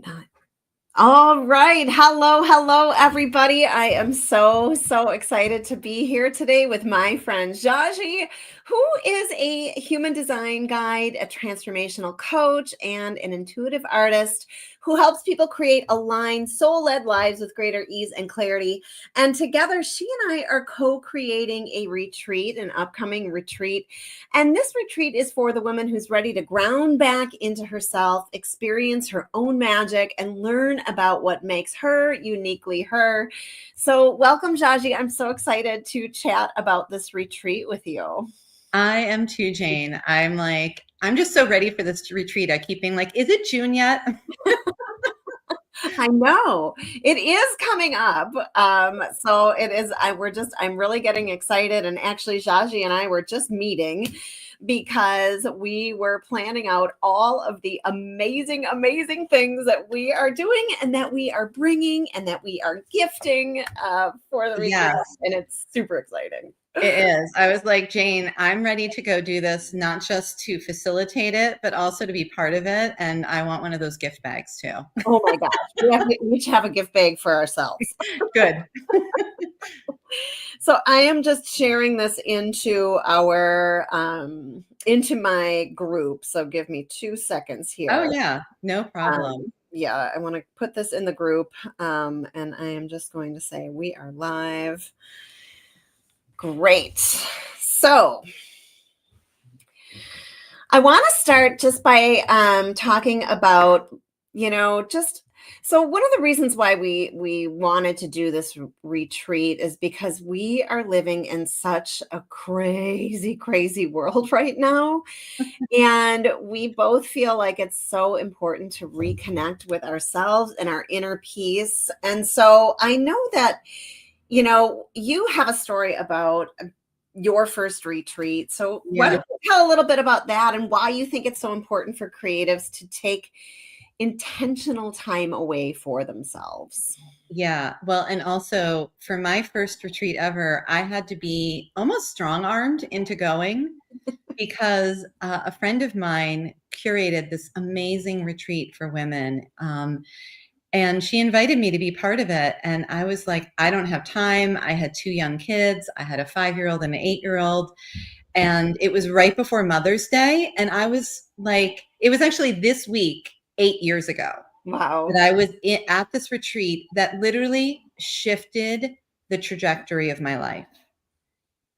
Not. All right. Hello, everybody. I am so excited to be here today with my friend Jahje, who is a human design guide, a transformational coach, and an intuitive artist who helps people create aligned, soul-led lives with greater ease and clarity. And together, she and I are co-creating a retreat, an upcoming retreat. And this retreat is for the woman who's ready to ground back into herself, experience her own magic, and learn about what makes her uniquely her. So, welcome, Jahje. I'm so excited to chat about this retreat with you. I am too, Jane. I'm just so ready for this retreat. I keep being like, is it June yet? I know it is coming up. So it is. I'm really getting excited. And actually, Jahje and I were just meeting because we were planning out all of the amazing things that we are doing and that we are bringing and that we are gifting for the retreat. Yes, And it's super exciting. it is. I was like, Jane, I'm ready to go do this, not just to facilitate it, but also to be part of it. And I want one of those gift bags too. Oh my gosh. We each have a gift bag for ourselves. Good. So I am just sharing this into our into my group. So give me 2 seconds Oh, here. yeah, no problem. Yeah, I want to put this in the group. And I am just going to say we are live. Great. So I want to start just by talking about, just so one of the reasons why we wanted to do this retreat is because we are living in such a crazy world right now. And we both feel like it's so important to reconnect with ourselves and our inner peace. And so I know that, you have a story about your first retreat. So why Yeah. don't you tell a little bit about that and why you think it's so important for creatives to take intentional time away for themselves? Yeah. Well, and also for my first retreat ever, I had to be almost strong armed into going because a friend of mine curated this amazing retreat for women. And she invited me to be part of it. And I was like, I don't have time. I had two young kids. I had a 5-year-old and an 8-year-old. And it was right before Mother's Day. And I was like, it was actually this week, 8 years ago, Wow. that I was at this retreat that literally shifted the trajectory of my life.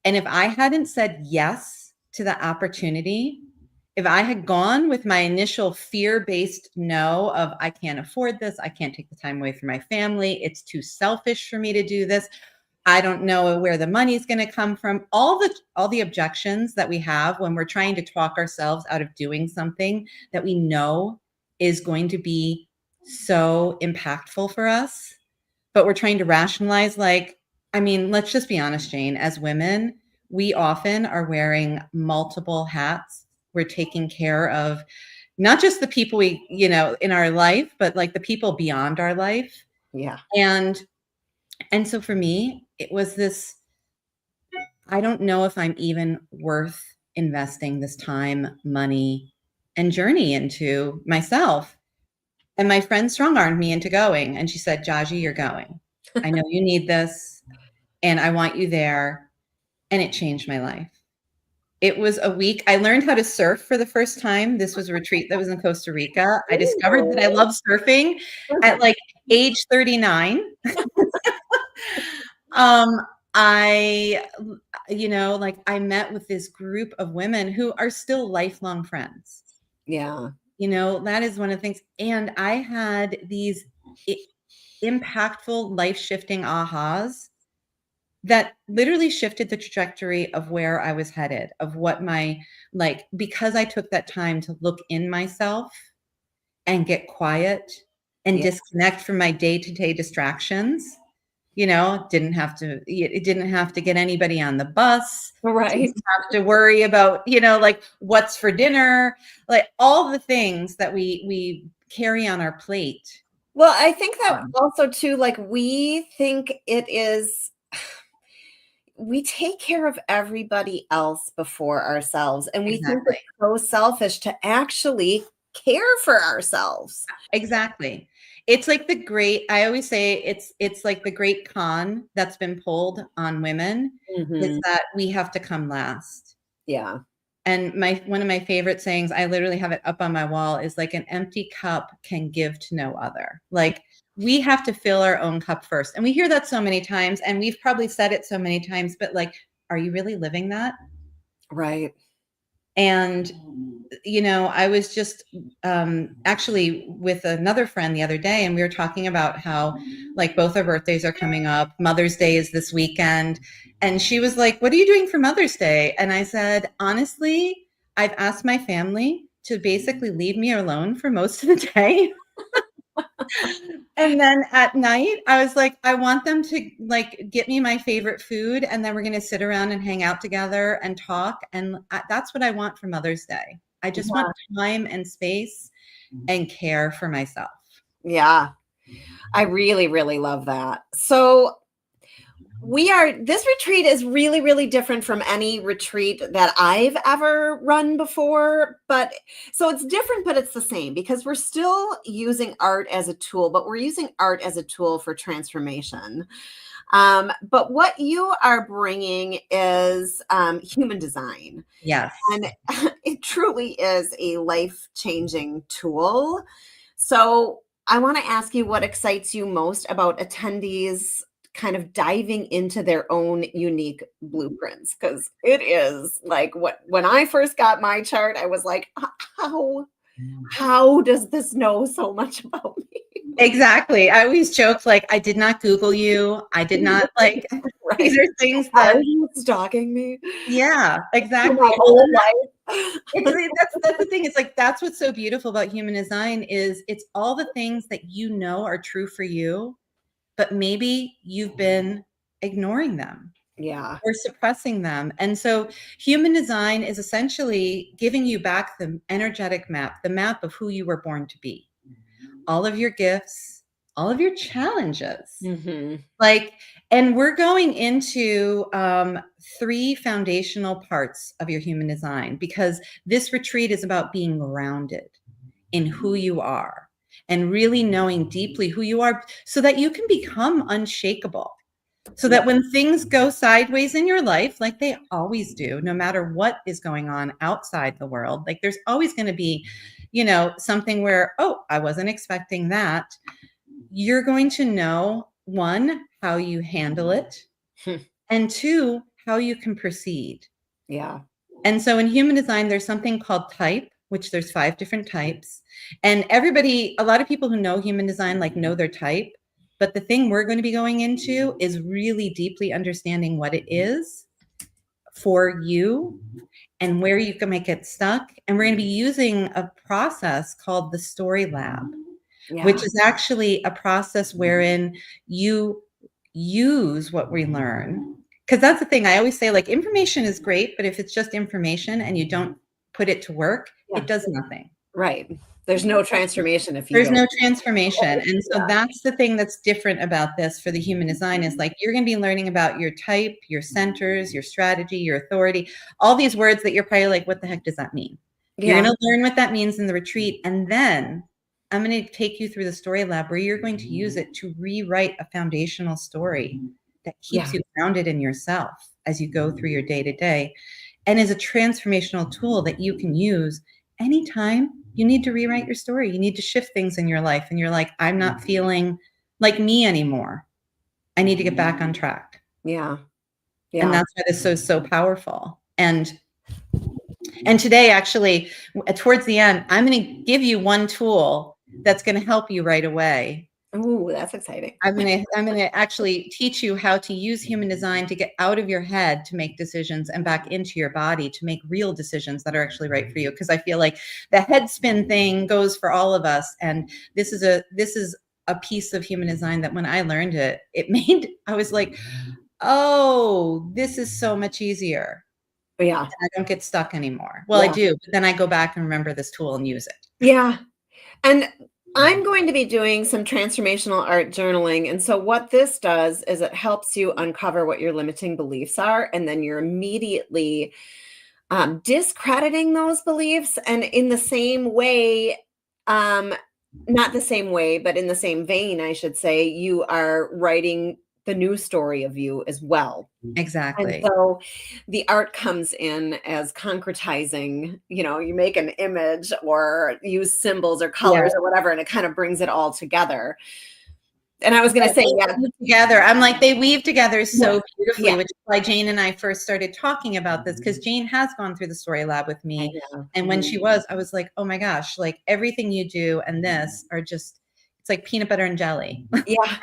And if I hadn't said yes to the opportunity, if I had gone with my initial fear-based no of I can't afford this, I can't take the time away from my family, it's too selfish for me to do this, I don't know where the money's going to come from, all the objections that we have when we're trying to talk ourselves out of doing something that we know is going to be so impactful for us, but we're trying to rationalize, like, I mean, let's just be honest, Jane, as women, we often are wearing multiple hats. We're taking care of not just the people we, in our life, but like the people beyond our life. Yeah. And so for me, it was this, I don't know if I'm even worth investing this time, money, and journey into myself. And my friend strong armed me into going. And she said, Jahje, you're going. I know you need this. And I want you there. And it changed my life. It was a week. I learned how to surf for the first time. This was a retreat that was in Costa Rica. I discovered that I love surfing at like age 39. um, I, like I met with this group of women who are still lifelong friends. Yeah. That is one of the things. And I had these impactful, life-shifting ahas that literally shifted the trajectory of where I was headed, of what because I took that time to look in myself and get quiet and Yeah. disconnect from my day-to-day distractions. It didn't have to get anybody on the bus, Right. didn't have to worry about, like what's for dinner, like all the things that we carry on our plate. Well, I think that also too, like we think it is, we take care of everybody else before ourselves. And we think Exactly. it's so selfish to actually care for ourselves. Exactly. It's like I always say it's like the great con that's been pulled on women is Mhm. that we have to come last. Yeah. And one of my favorite sayings, I literally have it up on my wall, is like an empty cup can give to no other. Like we have to fill our own cup first. And we hear that so many times, and we've probably said it so many times, but like, are you really living that? Right. And I was just actually with another friend the other day, and we were talking about how like both our birthdays are coming up. Mother's Day is this weekend. And she was like, "What are you doing for Mother's Day?" And I said, "Honestly, I've asked my family to basically leave me alone for most of the day." And then at night, I was like, I want them to like get me my favorite food, and then we're going to sit around and hang out together and talk. And that's what I want for Mother's Day. I just want Yeah. time and space and care for myself. Yeah. I really, really love that. So this retreat is really, really different from any retreat that I've ever run before. But so it's different, but it's the same because we're still using art as a tool, but we're using art as a tool for transformation. But what you are bringing is human design. Yes. And it truly is a life-changing tool. So I want to ask you what excites you most about attendees kind of diving into their own unique blueprints, because it is like when I first got my chart, I was like, how does this know so much about me? Exactly. I always joke like I did not Google you. I did not like these Right. are things Are that you stalking me yeah, for exactly. my whole life? That's the thing. It's like that's what's so beautiful about human design is it's all the things that you know are true for you, but maybe you've been ignoring them Yeah. or suppressing them. And so human design is essentially giving you back the energetic map, the map of who you were born to be. All of your gifts, all of your challenges. Hmm. Like, and we're going into 3 foundational parts of your human design because this retreat is about being grounded in who you are and really knowing deeply who you are so that you can become unshakable. So Yeah. that when things go sideways in your life, like they always do, no matter what is going on outside the world, like there's always going to be, something where, oh, I wasn't expecting that. You're going to know, one, how you handle it, and two, how you can proceed. Yeah. And so in human design, there's something called type, which there's 5 different types. And a lot of people who know human design, like know their type. But the thing we're going to be going into is really deeply understanding what it is for you and where you can make it stuck. And we're going to be using a process called the Story Lab, which Yeah. is actually a process wherein you use what we learn. Because that's the thing I always say, like information is great, but if it's just information and you don't put it to work, Yeah. it does nothing. Right. There's no transformation if you There's don't. no transformation. And so Yeah. that's the thing that's different about this for the human design is like you're going to be learning about your type, your centers, your strategy, your authority, all these words that you're probably like, what the heck does that mean? You're Yeah. going to learn what that means in the retreat. And then I'm going to take you through the story lab where you're going to use it to rewrite a foundational story that keeps Yeah. you grounded in yourself as you go through your day to day and is a transformational tool that you can use anytime you need to rewrite your story. You need to shift things in your life. And you're like, I'm not feeling like me anymore. I need to get back on track. Yeah. And Yeah. that's why this is so powerful. And today, actually, towards the end, I'm going to give you one tool that's going to help you right away. Ooh, that's exciting. I'm gonna actually teach you how to use human design to get out of your head to make decisions and back into your body to make real decisions that are actually right for you. Because I feel like the head spin thing goes for all of us, and this is a piece of human design that when I learned it, I was like, oh, this is so much easier. Yeah. I don't get stuck anymore. Well, I Yeah. do, but then I go back and remember this tool and use it. Yeah. And I'm going to be doing some transformational art journaling. And so, what this does is it helps you uncover what your limiting beliefs are. And then you're immediately discrediting those beliefs, and in the same way, um, not the same way, but in the same vein, I should say, you are writing the new story of you as well. And Exactly. so the art comes in as concretizing, you make an image or use symbols or Yeah. colors or whatever, and it kind of brings it all together. And I was going to say, They yeah, weave together. I'm like, they weave together yeah, so beautifully, yeah, which is why Jane and I first started talking about this, because Jane has gone through the story lab with I me. know. And when Mhm. she was, I was like, oh my gosh, like everything you do and this are just, it's like peanut butter and jelly, Yeah.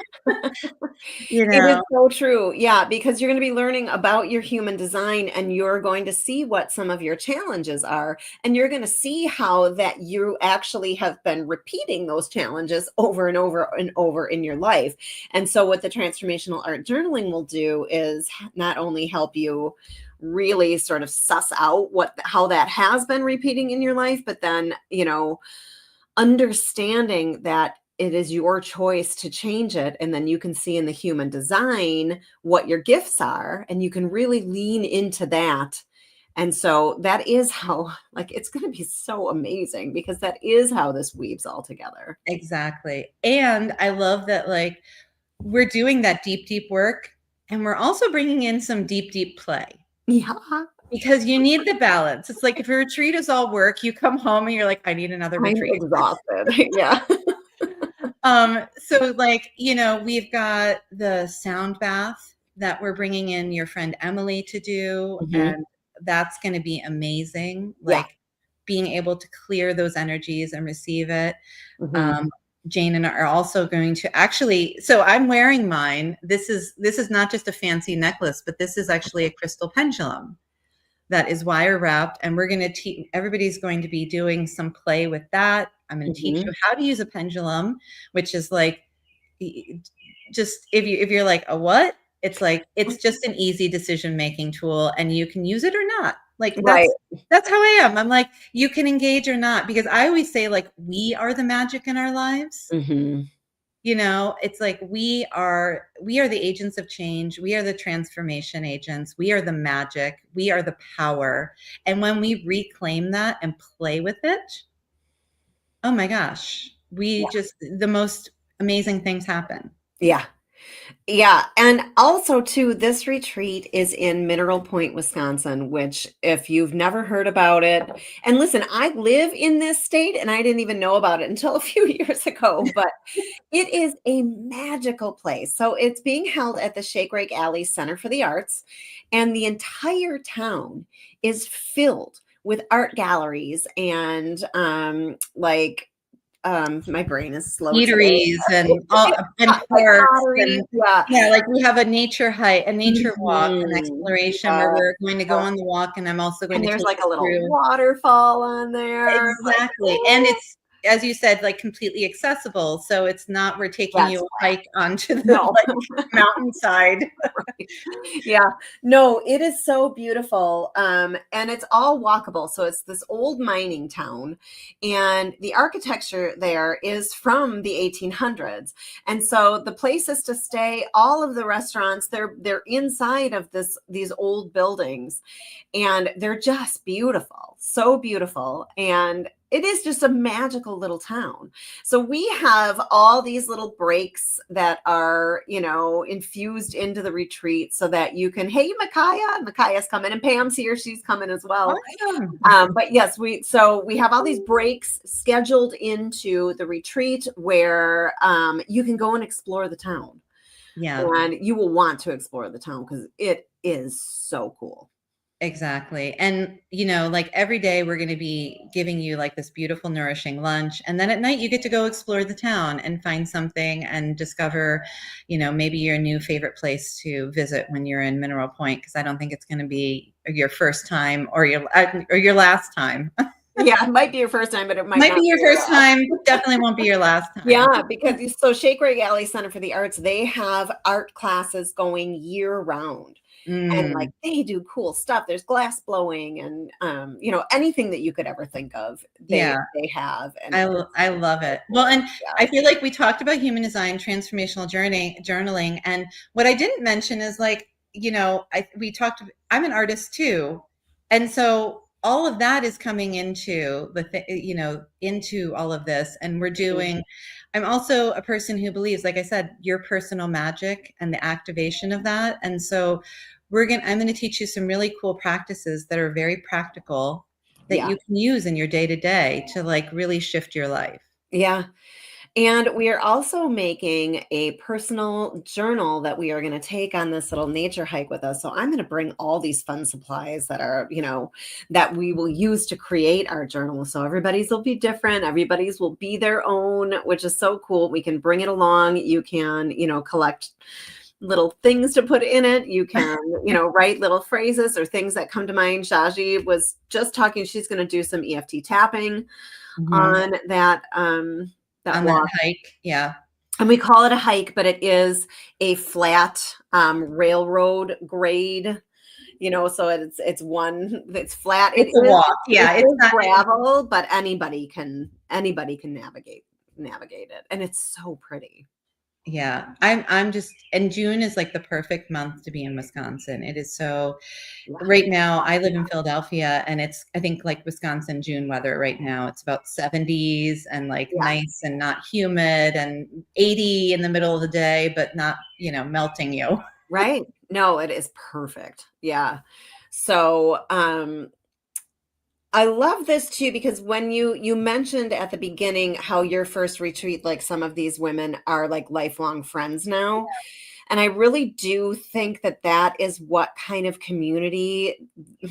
you It is know? so true. Yeah, because you're going to be learning about your human design, and you're going to see what some of your challenges are. And you're going to see how that you actually have been repeating those challenges over and over and over in your life. And so, what the transformational art journaling will do is not only help you really sort of suss out how that has been repeating in your life, but then, understanding that it is your choice to change it, and then you can see in the human design what your gifts are, and you can really lean into that. And so that is how, like, it's going to be so amazing, because that is how this weaves all together. Exactly. And I love that, like, we're doing that deep, deep work, and we're also bringing in some deep, deep play. Yeah, Because you need the balance. It's like if your retreat is all work, you come home and you're like, I need another I'm retreat. exhausted. Yeah. So like, we've got the sound bath that we're bringing in your friend Emily to do, Mhm. and that's going to be amazing. Yeah. Like being able to clear those energies and receive it. Mhm. Um, Jane and I are also going to actually, so I'm wearing mine. This is not just a fancy necklace, but this is actually a crystal pendulum that is wire wrapped, and we're going to teach, everybody's going to be doing some play with that. I'm going to teach you Mhm. how to use a pendulum, which is like, just if you're like a what, it's like it's just an easy decision making tool, and you can use it or not. Like Right. that's how I am. I'm like, you can engage or not, because I always say, like, we are the magic in our lives. Mhm. It's like we are the agents of change. We are the transformation agents. We are the magic. We are the power. And when we reclaim that and play with it, oh my gosh, the most amazing things happen. Yeah. Yeah, and also too, this retreat is in Mineral Point, Wisconsin, which, if you've never heard about it, and listen, I live in this state and I didn't even know about it until a few years ago, but it is a magical place. So it's being held at the Shake Rake Alley Center for the Arts, and the entire town is filled with art galleries and my brain is slow today. Eateries and all and Like parks pottery, and yeah. yeah, like we have a nature hike, a nature walk, an Mhm. exploration where Yeah, we're going to go yeah, on the walk, and I'm also going and to there's, take like, you a little through. waterfall on there, like, Exactly, and "Ooh." it's, as you said, like, completely accessible, so it's not we're taking That's you a hike onto the, no. like, mountainside. Yeah. No, it is so beautiful, and it's all walkable. So it's this old mining town, and the architecture there is from the 1800s. And so the places to stay, all of the restaurants, they're inside of these old buildings, and they're just beautiful, so beautiful. And it is just a magical little town. So we have all these little breaks that are, infused into the retreat, so that you can, hey, Micaiah's coming, and Pam's here, she's coming as well. Awesome. But yes, we have all these breaks scheduled into the retreat, where you can go and explore the town, Yeah. and you will want to explore the town because it is so cool. Exactly. And, like every day we're going to be giving you like this beautiful, nourishing lunch. And then at night you get to go explore the town and find something and discover, maybe your new favorite place to visit when you're in Mineral Point. Cause I don't think it's going to be your first time or your last time. Yeah, it might be your first time, but it might Might not be be your your first last. time. Definitely won't be your last time. Yeah, because so Shake Rig Alley Center for the Arts, they have art classes going year round. And like Mm, they do cool stuff. There's glass blowing and anything that you could ever think of, they yeah. they have. And I love so it. Well, cool. and Yeah. I feel like we talked about human design, transformational journaling, and what I didn't mention is, like, we talked. I'm an artist too, And so all of that is coming into into all of this. And I'm also a person who believes, like I said, your personal magic and the activation of that. And so I'm going to teach you some really cool practices that are very practical that Yeah. you can use in your day to day to like really shift your life. Yeah. And we are also making a personal journal that we are going to take on this little nature hike with us. So I'm going to bring all these fun supplies that are, that we will use to create our journal. So everybody's will be different. Everybody's will be their own, which is so cool. We can bring it along. You can, collect little things to put in it. You can, write little phrases or things that come to mind. Jahje was just talking. She's going to do some EFT tapping Mhm. on that On that walk. hike. Yeah. And we call it a hike, but it is a flat railroad grade, so it's flat. It's a walk. It Yeah. It's is not, gravel, but anybody can navigate it. And it's so pretty. yeah. I'm just, and June is like the perfect month to be in Wisconsin. It is so, Yeah. right now I live in Philadelphia and it's, I think like Wisconsin June weather right now, it's about 70s and like Yeah. nice and not humid and 80 in the middle of the day, but not, melting you. Right. No, it is perfect. Yeah. So, I love this too because when you mentioned at the beginning how your first retreat, like some of these women are like lifelong friends now, and I really do think that that is what kind of community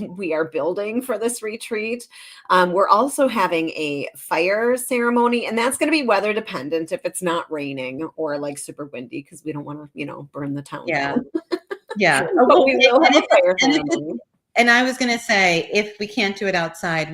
we are building for this retreat. We're also having a fire ceremony, and that's going to be weather dependent if it's not raining or like super windy because we don't want to, burn the town Yeah. down. Yeah. Oh, But well, we will and have if a fire it's, ceremony. and I was going to say, if we can't do it outside,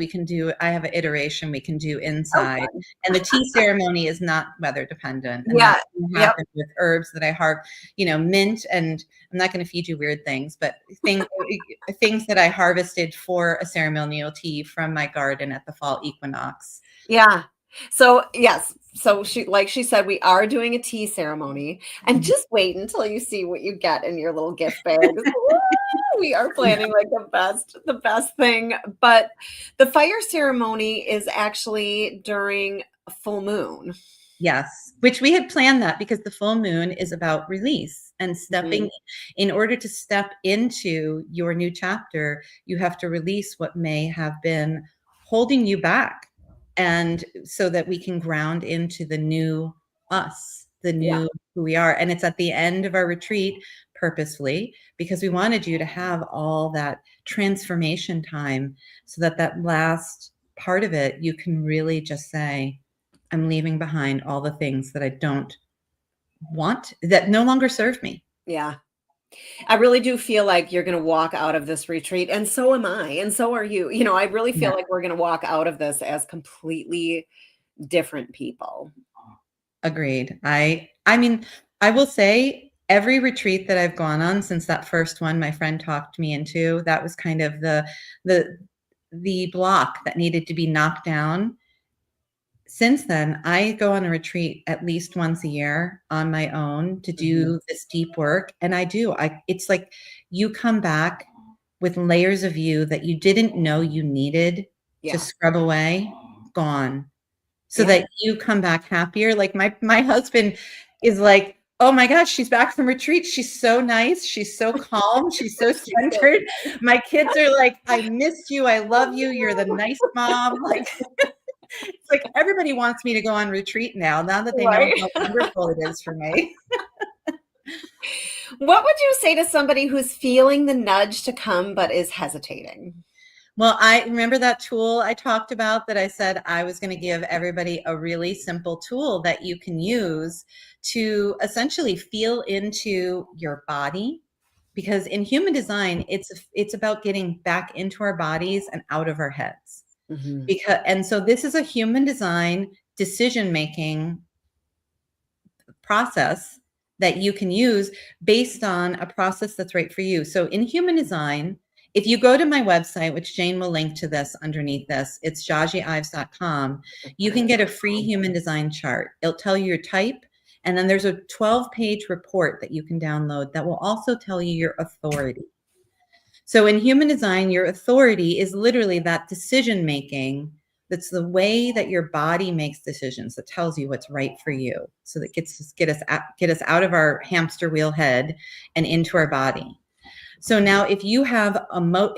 I have an iteration we can do Oh, inside. fun. And the tea ceremony is not weather dependent. And Yeah. that's going to Yep. happen with herbs that I mint. And I'm not going to feed you weird things, but things that I harvested for a ceremonial tea from my garden at the fall equinox. Yeah. So yes, so like she said, we are doing a tea ceremony, and Mhm. just wait until you see what you get in your little gift bags. Woo! We are planning like the best thing. But the fire ceremony is actually during a full moon. Yes, which we had planned that because the full moon is about release and Mhm. in order to step into your new chapter, you have to release what may have been holding you back. And so that we can ground into the new us, the Yeah. new who we are. And it's at the end of our retreat purposefully because we wanted you to have all that transformation time so that that last part of it, you can really just say, I'm leaving behind all the things that I don't want, that no longer serve me. Yeah. I really do feel like you're going to walk out of this retreat, and so am I, and so are you. I really feel Yeah, like we're going to walk out of this as completely different people. agreed. I mean, I will say every retreat that I've gone on since that first one my friend talked me into, that was kind of the the block that needed to be knocked down. Since then, I go on a retreat at least once a year on my own to Mhm. do this deep work. And I do. It's like you come back with layers of you that you didn't know you needed to Yeah. scrub away, gone. So Yeah. that you come back happier. Like my husband is like, oh my gosh, she's back from retreat. She's so nice. She's so calm. She's so She's so centered. My kids are like, I missed you. I love you. You're the nice mom. Like, it's like everybody wants me to go on retreat now that they know right. how wonderful it is for me. What would you say to somebody who's feeling the nudge to come but is hesitating? Well, I remember that tool I talked about that I said I was going to give everybody a really simple tool that you can use to essentially feel into your body. Because in human design, it's about getting back into our bodies and out of our heads. Mhm. And so this is a human design decision making process that you can use based on a process that's right for you. So in human design, if you go to my website, which Jane will link to this underneath this, it's jahjeives.com, you can get a free human design chart. It'll tell you your type, and then there's a 12-page report that you can download that will also tell you your authority. So in human design, your authority is literally that decision making. That's the way that your body makes decisions, that tells you what's right for you. So that get us out of our hamster wheel head and into our body. So now if you have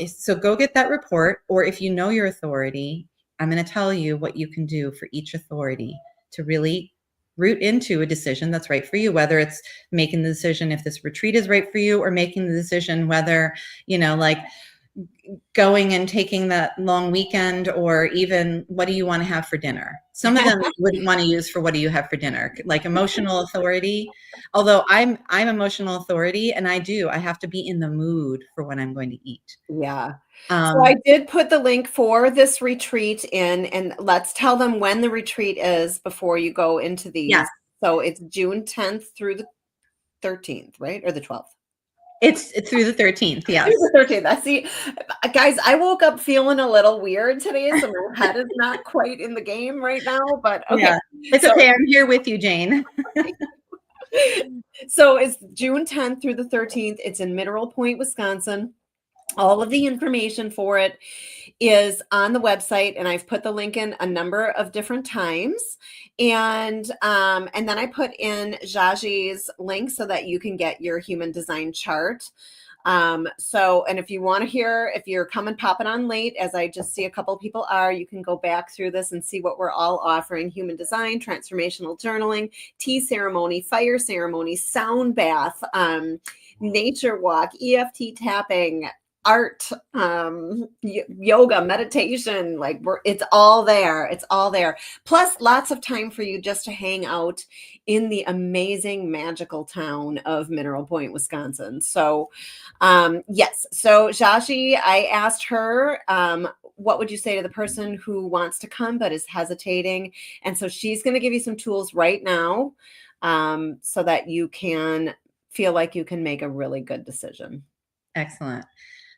so go get that report, or if you know your authority, I'm going to tell you what you can do for each authority to really root into a decision that's right for you, whether it's making the decision if this retreat is right for you, or making the decision whether, like going and taking that long weekend, or even what do you want to have for dinner. Some of them you wouldn't want to use for what do you have for dinner, like emotional authority. Although I'm emotional authority, and I have to be in the mood for what I'm going to eat. Yeah. So I did put the link for this retreat in, and let's tell them when the retreat is before you go into Yes, these. So it's June 10th through the 13th, right? Or the 12th? it's through the 13th. Yes. Through the 13th. I see. Guys, I woke up feeling a little weird today, so my head is not quite in the game right now, but okay. Yeah, it's So okay. I'm here with you, Jane. so it's June 10th through the 13th. It's in Mineral Point, Wisconsin. All of the information for it is on the website, and I've put the link in a number of different times. And then I put in Jahje's link so that you can get your human design chart. And if you want to hear, if you're coming popping on late, as I just see a couple of people are, you can go back through this and see what we're all offering: human design, transformational journaling, tea ceremony, fire ceremony, sound bath, nature walk, EFT tapping, art, yoga, meditation. Like it's all there. It's all there. Plus lots of time for you just to hang out in the amazing magical town of Mineral Point, Wisconsin. So yes. So Jahje, I asked her, what would you say to the person who wants to come but is hesitating? And so she's going to give you some tools right now, so that you can feel like you can make a really good decision. Excellent.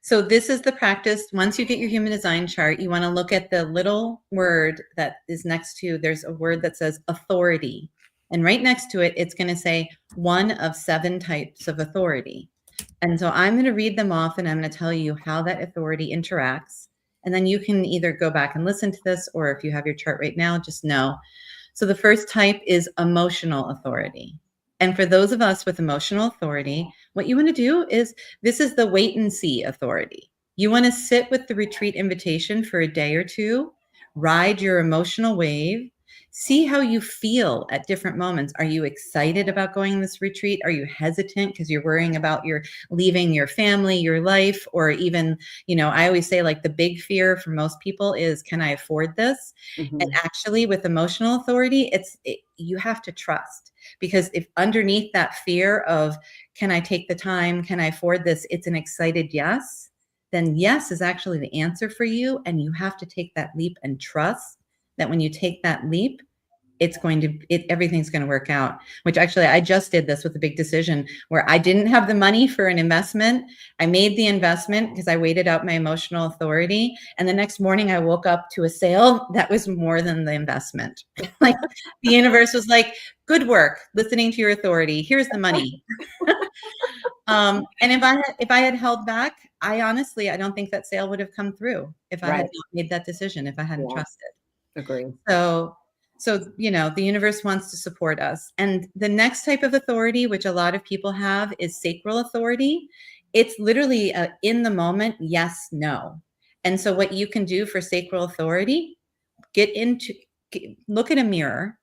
So this is the practice. Once you get your human design chart, you want to look at the little word that is next to, there's a word that says authority. And right next to it, it's going to say one of 7 types of authority. And so I'm going to read them off, and I'm going to tell you how that authority interacts. And then you can either go back and listen to this, or if you have your chart right now, just know. So the first type is emotional authority. And for those of us with emotional authority, what you want to do is, this is the wait and see authority. You want to sit with the retreat invitation for a day or two, ride your emotional wave, see how you feel at different moments. Are you excited about going on this retreat? Are you hesitant because you're worrying about your leaving your family, your life, or even, I always say, like, the big fear for most people is, can I afford this? Mm-hmm. And actually with emotional authority, you have to trust, because if underneath that fear of, can I take the time? Can I afford this? It's an excited yes. Then yes is actually the answer for you. And you have to take that leap and trust that when you take that leap, everything's going to work out. Which actually, I just did this with a big decision where I didn't have the money for an investment. I made the investment because I waited out my emotional authority. And the next morning I woke up to a sale that was more than the investment. Like, the universe was like, good work, listening to your authority. Here's the money. And if I had held back, I don't think that sale would have come through if I had not made that decision, if I hadn't trusted. Agree. So, the universe wants to support us. And the next type of authority, which a lot of people have, is sacral authority. It's literally in the moment, yes, no. And so what you can do for sacral authority, look at a mirror,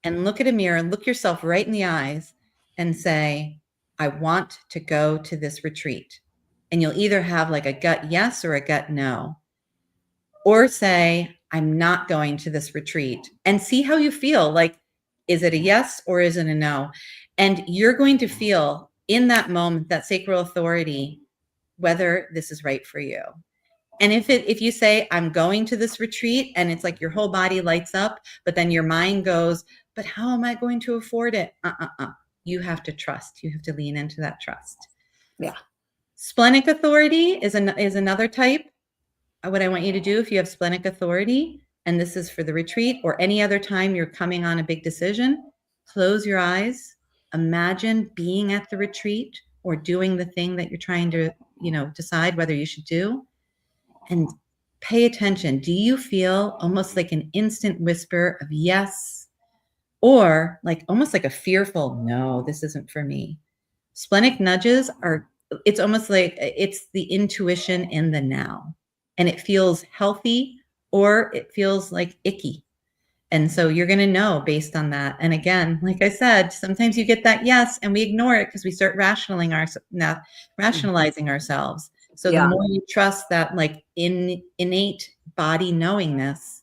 look yourself right in the eyes and say, I want to go to this retreat. And you'll either have like a gut yes or a gut no. Or say, I'm not going to this retreat, and see how you feel. Like, is it a yes or is it a no? And you're going to feel in that moment, that sacral authority, whether this is right for you. And if you say, I'm going to this retreat, and it's like your whole body lights up, but then your mind goes, but how am I going to afford it? You have to trust. You have to lean into that trust. Yeah. Splenic authority is another type. What I want you to do, if you have splenic authority, and this is for the retreat or any other time you're coming on a big decision, close your eyes, imagine being at the retreat or doing the thing that you're trying to decide whether you should do. And pay attention. Do you feel almost like an instant whisper of yes, or like almost like a fearful, no, this isn't for me? Splenic nudges it's almost like it's the intuition in the now. And it feels healthy or it feels like icky. And so you're going to know based on that. And again, like I said, sometimes you get that yes, and we ignore it because we start rationalizing ourselves. So the Yeah. more you trust that like innate body knowingness,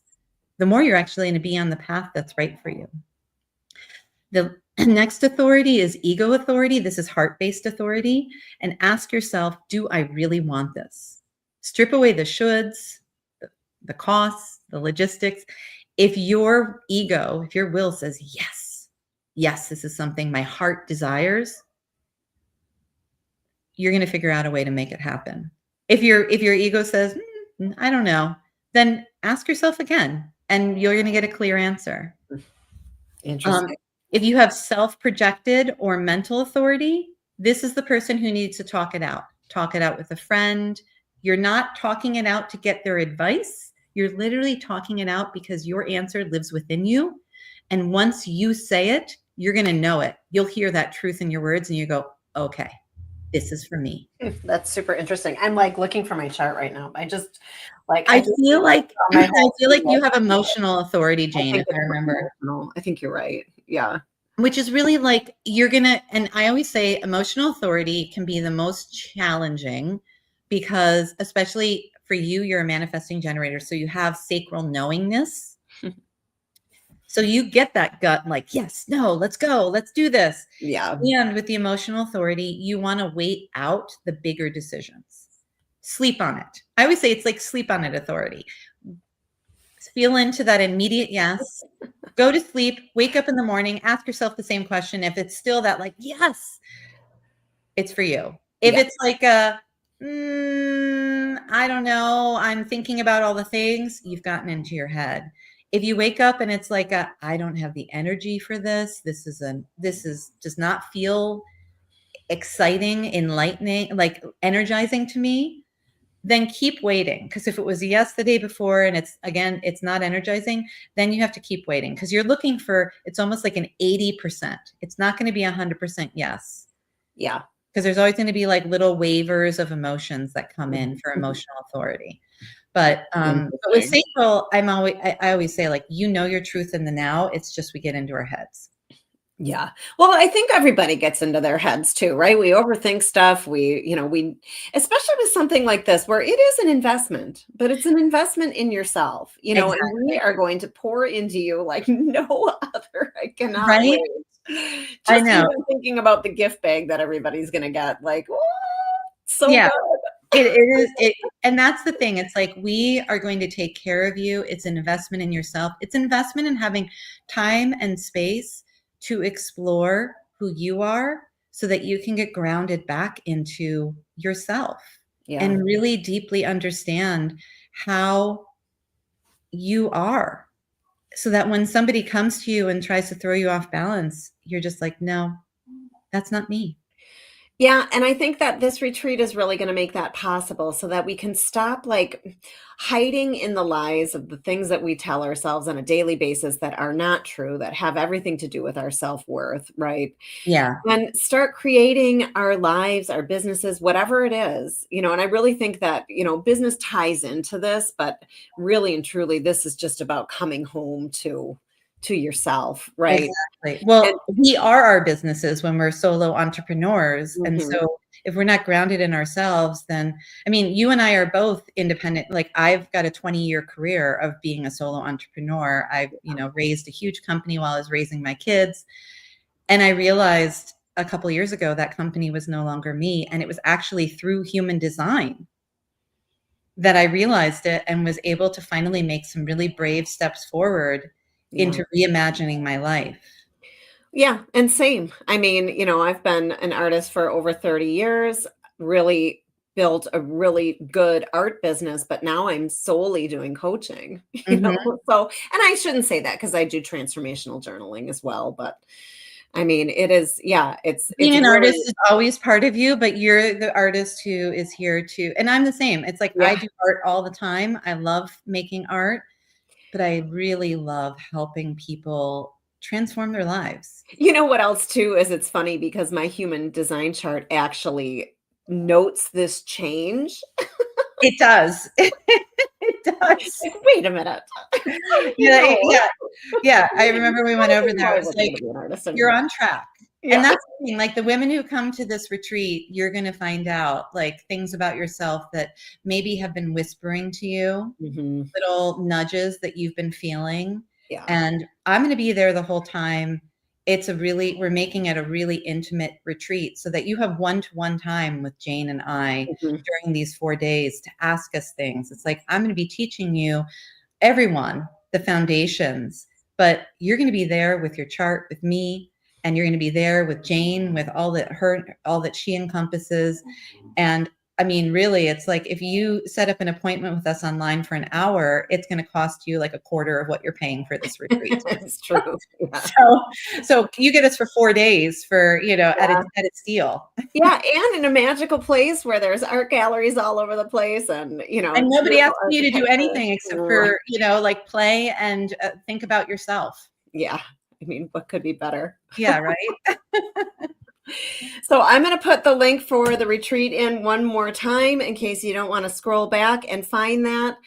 the more you're actually going to be on the path that's right for you. The next authority is ego authority. This is heart-based authority. And ask yourself, do I really want this? Strip away the shoulds, the costs, the logistics. If your ego, if your will says, yes, this is something my heart desires, you're going to figure out a way to make it happen. If your ego says, I don't know, then ask yourself again, and you're going to get a clear answer. Interesting. If you have self-projected or mental authority, this is the person who needs to talk it out. Talk it out with a friend. You're not talking it out to get their advice. You're literally talking it out because your answer lives within you. And once you say it, you're going to know it. You'll hear that truth in your words and you go, okay, this is for me. That's super interesting. I'm like looking for my chart right now. I I feel like whole you have emotional authority, Jane, if I remember. I think you're right. Yeah. Which is really like and I always say emotional authority can be the most challenging because especially for you, you're a manifesting generator. So you have sacral knowingness. So you get that gut like, yes, no, let's go, let's do this. Yeah. And with the emotional authority, you want to wait out the bigger decisions. Sleep on it. I always say it's like sleep on it authority. Feel into that immediate yes. Go to sleep, wake up in the morning, ask yourself the same question. If it's still that like, yes, it's for you. If it's like I don't know, I'm thinking about all the things, you've gotten into your head. If you wake up and it's like I don't have the energy for this, this does not feel exciting, enlightening, like energizing to me, then keep waiting. Because if it was a yes the day before and it's not energizing, then you have to keep waiting because you're looking for, it's almost like an 80%. It's not going to be 100% yes. Yeah. Because there's always going to be like little waivers of emotions that come in for emotional authority. But with sacral, I always say like, your truth in the now. It's just we get into our heads. Yeah. Well, I think everybody gets into their heads too, right? We overthink stuff. Especially with something like this, where it is an investment, but it's an investment in yourself, Exactly. and we are going to pour into you like no other. I cannot right? wait. I Just know. even thinking about the gift bag that everybody's going to get, like, oh, so yeah. good. It is. And that's the thing. It's like, we are going to take care of you. It's an investment in yourself. It's investment in having time and space to explore who you are so that you can get grounded back into yourself and really deeply understand how you are, so that when somebody comes to you and tries to throw you off balance, you're just like, no, that's not me. Yeah, and I think that this retreat is really going to make that possible so that we can stop like hiding in the lies of the things that we tell ourselves on a daily basis that are not true, that have everything to do with our self-worth, right? Yeah. And start creating our lives, our businesses, whatever it is, and I really think that, business ties into this, but really and truly, this is just about coming home to yourself, right? Exactly. Well, we are our businesses when we're solo entrepreneurs. Mm-hmm. And so if we're not grounded in ourselves, then, I mean, you and I are both independent. Like, I've got a 20-year career of being a solo entrepreneur. I've, raised a huge company while I was raising my kids. And I realized a couple of years ago that company was no longer me. And it was actually through human design that I realized it and was able to finally make some really brave steps forward into reimagining my life. Yeah, and same. I mean, I've been an artist for over 30 years, really built a really good art business, but now I'm solely doing coaching, So, and I shouldn't say that because I do transformational journaling as well, but I mean, it is, yeah, it's Being an really, artist is always part of you, but you're the artist who is here to, and I'm the same. It's like I yeah. do art all the time. I love making art, but I really love helping people transform their lives. You know what else too is it's funny because my human design chart actually notes this change. It does. It does. Like, wait a minute. How did you Yeah, know? yeah. I remember we How went did over you know that. I It was wasn't like, gonna be an artist you're anymore? on track. And Yeah. that's the thing, like the women who come to this retreat, you're going to find out like things about yourself that maybe have been whispering to you, Mhm. little nudges that you've been feeling. Yeah. And I'm going to be there the whole time. We're making it a really intimate retreat so that you have one-to-one time with Jane and I Mhm. during these 4 days to ask us things. It's like, I'm going to be teaching you, everyone, the foundations, but you're going to be there with your chart with me, and you're going to be there with Jane with all that she encompasses. And I mean, really, it's like if you set up an appointment with us online for an hour, it's going to cost you like a quarter of what you're paying for this retreat. It's true. Yeah. So you get us for 4 days for, Yeah. at a steal. Yeah, and in a magical place where there's art galleries all over the place and, And nobody beautiful asking you to do architecture. anything except Right. for, like play and think about yourself. Yeah. I mean, what could be better? Yeah, right. So I'm going to put the link for the retreat in one more time in case you don't want to scroll back and find that.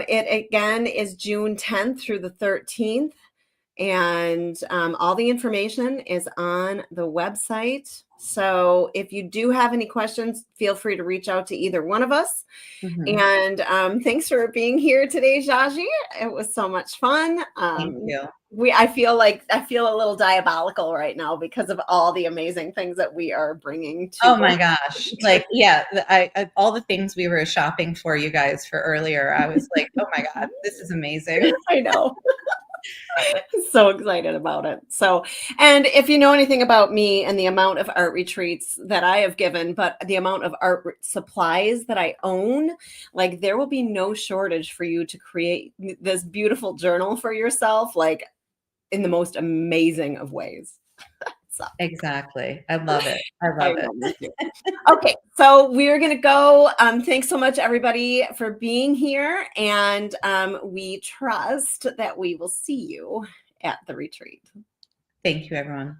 It again is June 10th through the 13th. And all the information is on the website. So if you do have any questions, feel free to reach out to either one of us. Mhm. And thanks for being here today, Jahje. It was so much fun. Thank you. I feel a little diabolical right now because of all the amazing things that we are bringing to Oh the. my gosh. Like, yeah, all the things we were shopping for you guys for earlier, I was like, oh my God, this is amazing. I know. So excited about it. So, and if you know anything about me and the amount of art retreats that I have given, but the amount of supplies that I own, like there will be no shortage for you to create this beautiful journal for yourself, like in the most amazing of ways. So Exactly. I love it. I I love know me it. too. Okay, so we're gonna go. Thanks so much, everybody, for being here, and we trust that we will see you at the retreat. Thank you, everyone.